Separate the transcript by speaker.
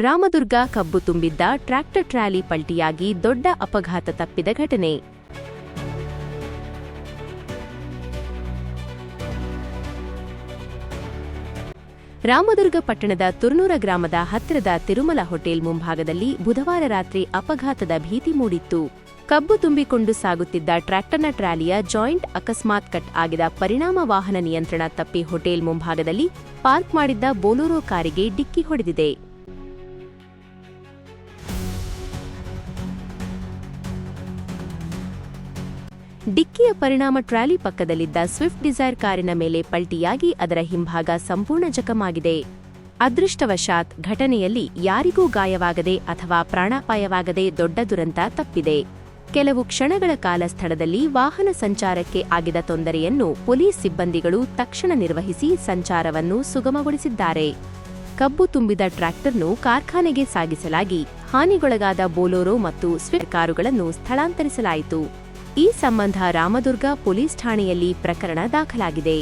Speaker 1: ರಾಮದುರ್ಗ ಕಬ್ಬು ತುಂಬಿದ್ದ tractor trolley ಪಲ್ಟಿಯಾಗಿ ದೊಡ್ಡ ಅಪಘಾತ ತಪ್ಪಿದ ಘಟನೆ. ರಾಮದುರ್ಗ ಪಟ್ಟಣದ ತುರ್ನೂರ ಗ್ರಾಮದ ಹತ್ತಿರದ ತಿರುಮಲ ಹೋಟೆಲ್ ಮುಂಭಾಗದಲ್ಲಿ ಬುಧವಾರ ರಾತ್ರಿ ಅಪಘಾತದ ಭೀತಿ ಮೂಡಿತ್ತು. ಕಬ್ಬು ತುಂಬಿಕೊಂಡು ಸಾಗುತ್ತಿದ್ದ ಟ್ರ್ಯಾಕ್ಟರ್ನ ಟ್ರಾಲಿಯ ಜಾಯಿಂಟ್ ಅಕಸ್ಮಾತ್ ಕಟ್ ಆಗಿದ ಪರಿಣಾಮ ವಾಹನ ನಿಯಂತ್ರಣ ತಪ್ಪಿ ಹೋಟೆಲ್ ಮುಂಭಾಗದಲ್ಲಿ ಪಾರ್ಕ್ ಮಾಡಿದ್ದ ಬೋಲೊರೋ ಕಾರಿಗೆ ಡಿಕ್ಕಿ ಹೊಡೆದಿದೆ. ಡಿಕ್ಕಿಯ ಪರಿಣಾಮ ಟ್ರಾಲಿ ಪಕ್ಕದಲ್ಲಿದ್ದ ಸ್ವಿಫ್ಟ್ ಡಿಸೈರ್ ಕಾರಿನ ಮೇಲೆ ಪಲ್ಟಿಯಾಗಿ ಅದರ ಹಿಂಭಾಗ ಸಂಪೂರ್ಣ ಜಖಮಾಗಿದೆ. ಅದೃಷ್ಟವಶಾತ್ ಘಟನೆಯಲ್ಲಿ ಯಾರಿಗೂ ಗಾಯವಾಗದೆ ಅಥವಾ ಪ್ರಾಣಾಪಾಯವಾಗದೆ ದೊಡ್ಡ ದುರಂತ ತಪ್ಪಿದೆ. ಕೆಲವು ಕ್ಷಣಗಳ ಕಾಲ ಸ್ಥಳದಲ್ಲಿ ವಾಹನ ಸಂಚಾರಕ್ಕೆ ಆಗಿದ ತೊಂದರೆಯನ್ನು ಪೊಲೀಸ್ ಸಿಬ್ಬಂದಿಗಳು ತಕ್ಷಣ ನಿರ್ವಹಿಸಿ ಸಂಚಾರವನ್ನು ಸುಗಮಗೊಳಿಸಿದ್ದಾರೆ. ಕಬ್ಬು ತುಂಬಿದ ಟ್ರ್ಯಾಕ್ಟರ್ನು ಕಾರ್ಖಾನೆಗೆ ಸಾಗಿಸಲಾಗಿ ಹಾನಿಗೊಳಗಾದ ಬೋಲೊರೋ ಮತ್ತು ಸ್ವಿಫ್ಟ್ ಕಾರುಗಳನ್ನು ಸ್ಥಳಾಂತರಿಸಲಾಯಿತು. ಈ ಸಂಬಂಧ ರಾಮದುರ್ಗ ಪೊಲೀಸ್ ಠಾಣೆಯಲ್ಲಿ ಪ್ರಕರಣ ದಾಖಲಾಗಿದೆ.